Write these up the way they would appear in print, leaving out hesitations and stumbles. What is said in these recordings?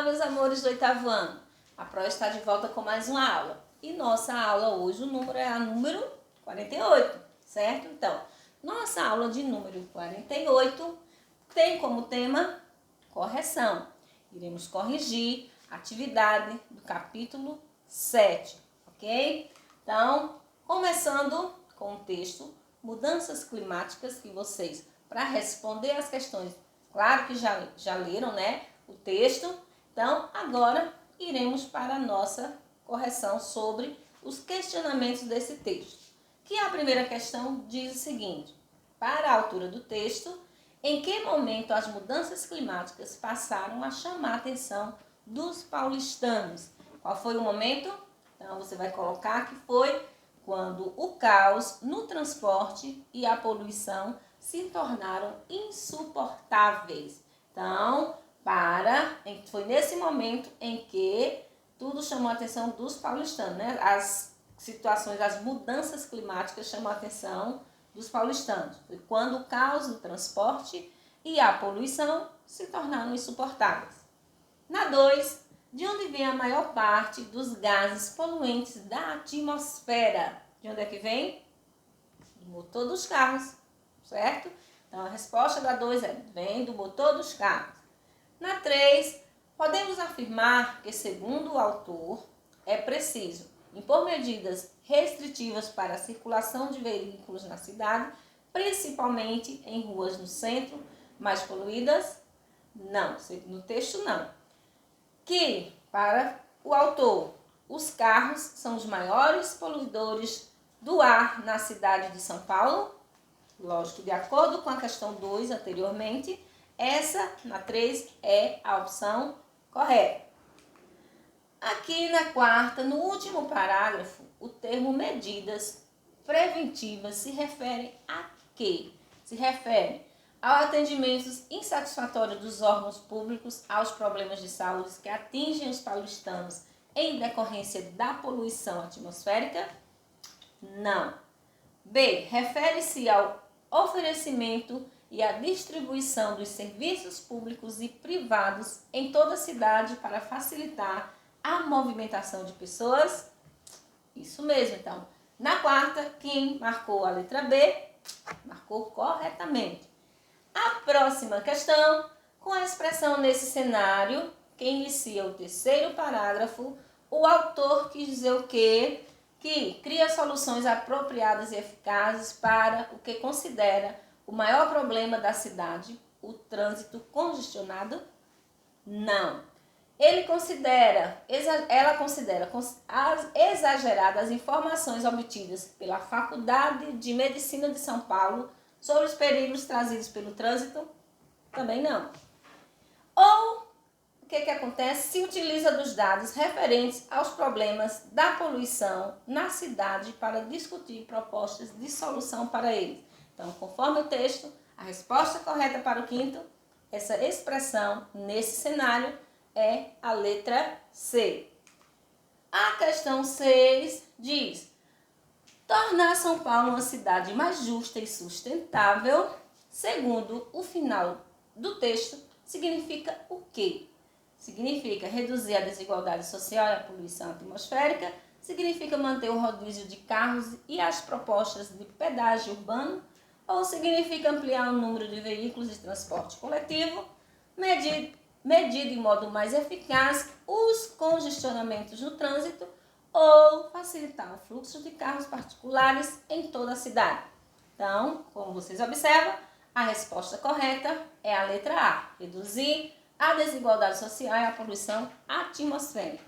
meus amores do 8º ano. A Pro está de volta com mais uma aula. E nossa aula hoje, o número é a número 48, certo? Então, nossa aula de número 48 tem como tema correção. Iremos corrigir a atividade do capítulo 7, ok? Então, começando com o texto Mudanças Climáticas, que vocês, para responder as questões, claro que já leram, né, o texto. Então, agora iremos para a nossa correção sobre os questionamentos desse texto. Que a primeira questão diz o seguinte: para a altura do texto, em que momento as mudanças climáticas passaram a chamar a atenção dos paulistanos? Qual foi o momento? Então, você vai colocar que foi quando o caos no transporte e a poluição se tornaram insuportáveis. Então, foi nesse momento em que tudo chamou a atenção dos paulistanos, né? As situações, as mudanças climáticas chamam a atenção dos paulistanos. Foi quando o caos no transporte e a poluição se tornaram insuportáveis. Na 2, de onde vem a maior parte dos gases poluentes da atmosfera? De onde é que vem? Do motor dos carros, certo? Então, a resposta da 2 vem do motor dos carros. Na 3, podemos afirmar que, segundo o autor, é preciso impor medidas restritivas para a circulação de veículos na cidade, principalmente em ruas no centro mais poluídas? Não, no texto não. Que, para o autor, os carros são os maiores poluidores do ar na cidade de São Paulo? Lógico, de acordo com a questão 2 anteriormente, essa, na 3, é a opção correta. Aqui na 4ª, no último parágrafo, o termo medidas preventivas se refere a quê? Se refere ao atendimento insatisfatório dos órgãos públicos aos problemas de saúde que atingem os paulistanos em decorrência da poluição atmosférica? Não. B. Refere-se ao oferecimento e à distribuição dos serviços públicos e privados em toda a cidade para facilitar a movimentação de pessoas? Isso mesmo, então. Na 4ª, quem marcou a letra B, marcou corretamente. A próxima questão, com a expressão nesse cenário, que inicia o 3º parágrafo, o autor quis dizer o quê? Que cria soluções apropriadas e eficazes para o que considera o maior problema da cidade, o trânsito congestionado? Não. Ela considera exageradas as informações obtidas pela Faculdade de Medicina de São Paulo sobre os perigos trazidos pelo trânsito? Também não. Ou o que acontece? Se utiliza dos dados referentes aos problemas da poluição na cidade para discutir propostas de solução para eles. Então, conforme o texto, a resposta correta para o 5º, essa expressão nesse cenário é a letra C. A questão 6 diz: tornar São Paulo uma cidade mais justa e sustentável, segundo o final do texto, significa o quê? Significa reduzir a desigualdade social e a poluição atmosférica, significa manter o rodízio de carros e as propostas de pedágio urbano, ou significa ampliar o número de veículos de transporte coletivo, medir de modo mais eficaz os congestionamentos no trânsito ou facilitar o fluxo de carros particulares em toda a cidade. Então, como vocês observam, a resposta correta é a letra A, reduzir a desigualdade social e a poluição atmosférica.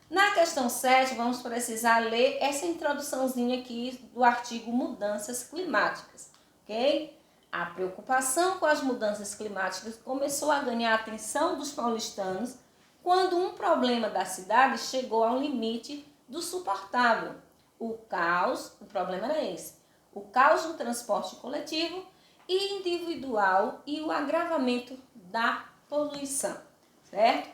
Na questão 7, vamos precisar ler essa introduçãozinha aqui do artigo Mudanças Climáticas, ok? A preocupação com as mudanças climáticas começou a ganhar a atenção dos paulistanos quando um problema da cidade chegou ao limite do suportável. O problema era esse, o caos no transporte coletivo e individual e o agravamento da poluição, certo?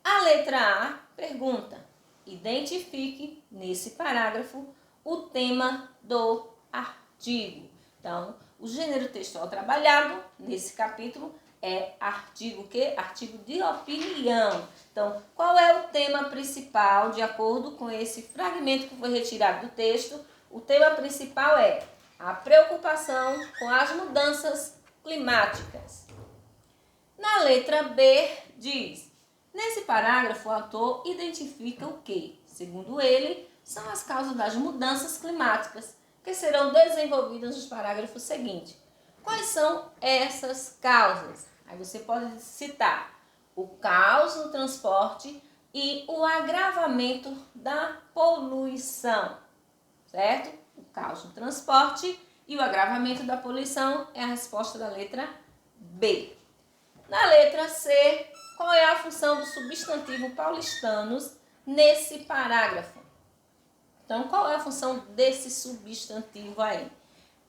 A letra A pergunta: identifique nesse parágrafo o tema do artigo. Então, o gênero textual trabalhado nesse capítulo é artigo que? Artigo de opinião. Então, qual é o tema principal de acordo com esse fragmento que foi retirado do texto? O tema principal é a preocupação com as mudanças climáticas. Na letra B diz: nesse parágrafo o autor identifica o que, segundo ele, são as causas das mudanças climáticas, que serão desenvolvidas nos parágrafos seguintes. Quais são essas causas? Aí você pode citar o caos no transporte e o agravamento da poluição, certo? O caos no transporte e o agravamento da poluição é a resposta da letra B. Na letra C, qual é a função do substantivo paulistanos nesse parágrafo? Então, qual é a função desse substantivo aí?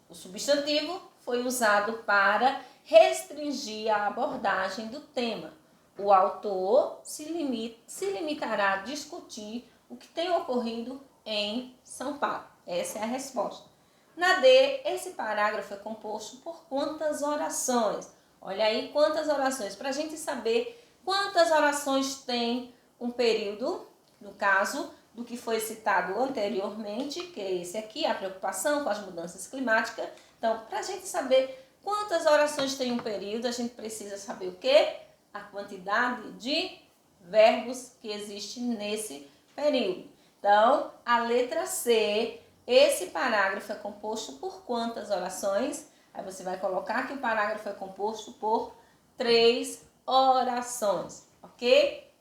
O substantivo foi usado para restringir a abordagem do tema. O autor se limitará a discutir o que tem ocorrido em São Paulo. Essa é a resposta. Na D, esse parágrafo é composto por quantas orações? Olha aí quantas orações. Para a gente saber quantas orações tem um período, no caso do que foi citado anteriormente, que é esse aqui, a preocupação com as mudanças climáticas. Então, para a gente saber quantas orações tem um período, a gente precisa saber o quê? A quantidade de verbos que existe nesse período. Então, a letra C, esse parágrafo é composto por quantas orações? Aí você vai colocar que o parágrafo é composto por 3 orações, ok?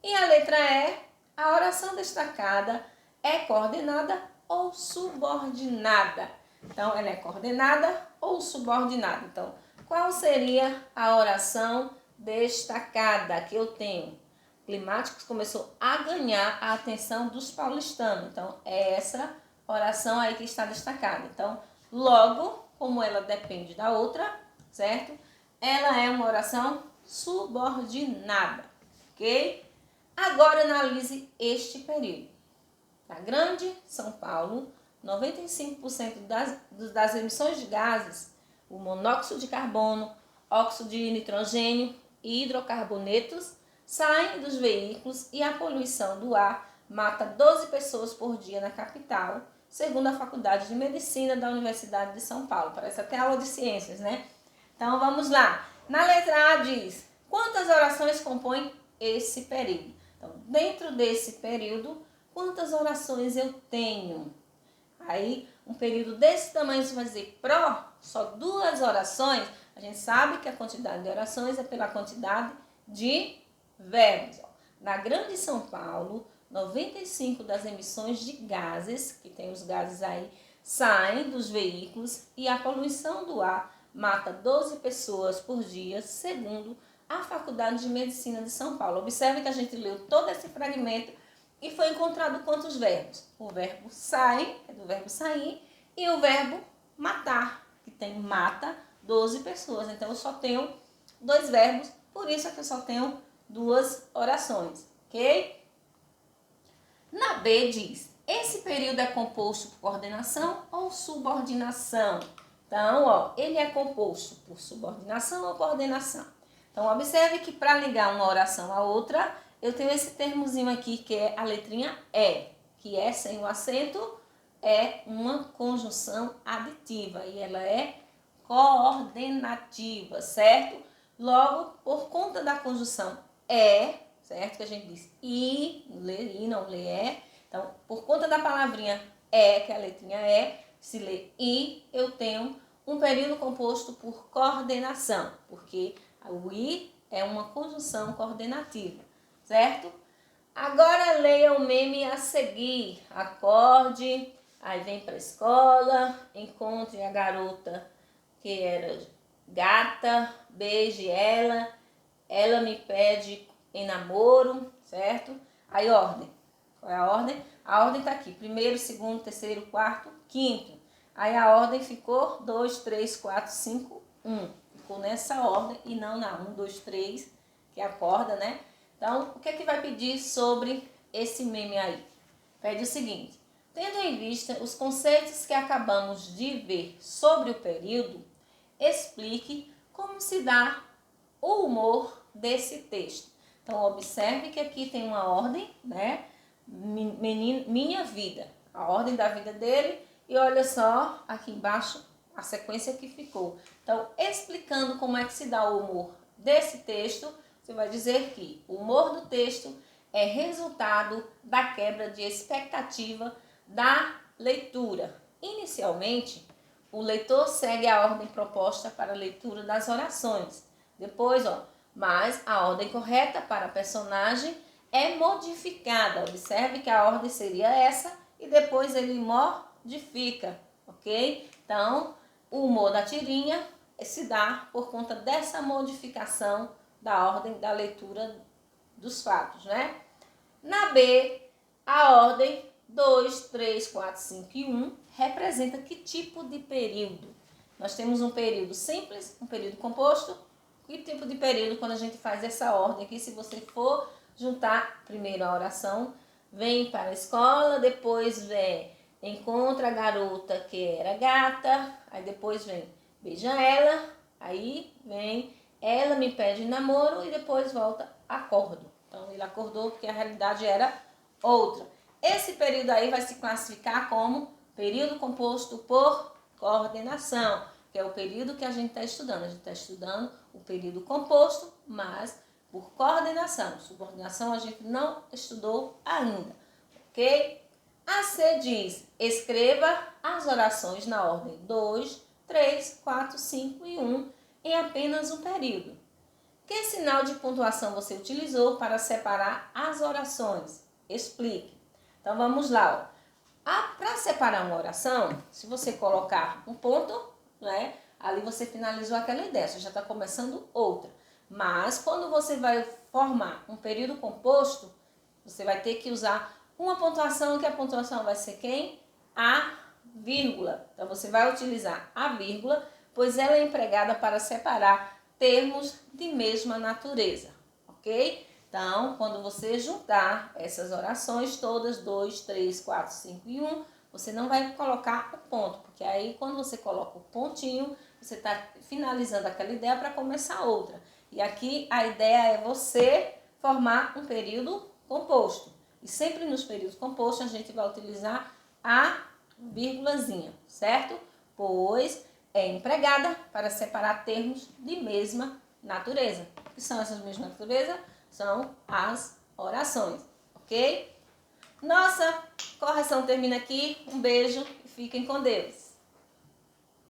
E a letra E, a oração destacada é coordenada ou subordinada. Então, ela é coordenada ou subordinada. Então, qual seria a oração destacada que eu tenho? Climáticos começou a ganhar a atenção dos paulistanos. Então, é essa oração aí que está destacada. Então, logo, como ela depende da outra, certo? Ela é uma oração subordinada, ok? Agora analise este período. Na Grande São Paulo, 95% das emissões de gases, o monóxido de carbono, óxido de nitrogênio e hidrocarbonetos, saem dos veículos e a poluição do ar mata 12 pessoas por dia na capital, segundo a Faculdade de Medicina da Universidade de São Paulo. Parece até aula de ciências, né? Então vamos lá. Na letra A diz: quantas orações compõem esse período? Então, dentro desse período, quantas orações eu tenho? Aí, um período desse tamanho, você vai dizer só 2 orações. A gente sabe que a quantidade de orações é pela quantidade de verbos. Na Grande São Paulo, 95% das emissões de gases, que tem os gases aí, saem dos veículos e a poluição do ar mata 12 pessoas por dia, segundo a Faculdade de Medicina de São Paulo. Observe que a gente leu todo esse fragmento e foi encontrado quantos verbos? O verbo sai, é do verbo sair, e o verbo matar, que tem mata 12 pessoas. Então, eu só tenho 2 verbos, por isso é que eu só tenho 2 orações, ok? Na B diz: esse período é composto por coordenação ou subordinação? Então, ó, ele é composto por subordinação ou coordenação. Então, observe que para ligar uma oração à outra, eu tenho esse termozinho aqui que é a letrinha E, que é sem o acento, é uma conjunção aditiva e ela é coordenativa, certo? Logo, por conta da conjunção certo? Que a gente diz lê I, não lê E. Então, por conta da palavrinha que é a letrinha se lê I, eu tenho um período composto por coordenação, porque o I é uma conjunção coordenativa, certo? Agora leia o meme a seguir. Acorde, aí vem para a escola, encontre a garota que era gata, beije ela me pede em namoro, certo? Aí ordem. Qual é a ordem? A ordem está aqui, 1º, 2º, 3º, 4º, 5º. Aí a ordem ficou 2, 3, 4, 5, 1. Ficou nessa ordem e não na 1, 2, 3, que é a corda, né? Então, o que é que vai pedir sobre esse meme aí? Pede o seguinte: tendo em vista os conceitos que acabamos de ver sobre o período, explique como se dá o humor desse texto. Então, observe que aqui tem uma ordem, né? Minha vida, a ordem da vida dele. E olha só aqui embaixo a sequência que ficou. Então, explicando como é que se dá o humor desse texto, você vai dizer que o humor do texto é resultado da quebra de expectativa da leitura. Inicialmente, o leitor segue a ordem proposta para a leitura das orações. Depois, mas a ordem correta para a personagem é modificada. Observe que a ordem seria essa e depois ele modifica, ok? Então, o humor da tirinha se dá por conta dessa modificação da ordem da leitura dos fatos, né? Na B, a ordem 2, 3, 4, 5 e 1 representa que tipo de período? Nós temos um período simples, um período composto. Que tipo de período quando a gente faz essa ordem aqui? Se você for juntar primeiro a oração, vem para a escola, depois vem encontra a garota que era gata, aí depois vem beija ela, aí vem ela me pede namoro e depois volta acordo. Então ele acordou porque a realidade era outra. Esse período aí vai se classificar como período composto por coordenação, que é o período que a gente está estudando. A gente está estudando o período composto, mas por coordenação. Subordinação a gente não estudou ainda, ok? A C diz, escreva as orações na ordem 2, 3, 4, 5 e 1 em apenas um período. Que sinal de pontuação você utilizou para separar as orações? Explique. Então vamos lá. Para separar uma oração, se você colocar um ponto, né, ali você finalizou aquela ideia, você já está começando outra. Mas quando você vai formar um período composto, você vai ter que usar uma pontuação, que a pontuação vai ser quem? A vírgula. Então você vai utilizar a vírgula, pois ela é empregada para separar termos de mesma natureza, ok? Então, quando você juntar essas orações todas, 2, 3, 4, 5 e 1, você não vai colocar o ponto, porque aí quando você coloca o pontinho, você está finalizando aquela ideia para começar outra. E aqui a ideia é você formar um período composto. E sempre nos períodos compostos a gente vai utilizar a vírgulazinha, certo? Pois é empregada para separar termos de mesma natureza. O que são essas mesmas naturezas? São as orações, ok? Nossa correção termina aqui. Um beijo e fiquem com Deus.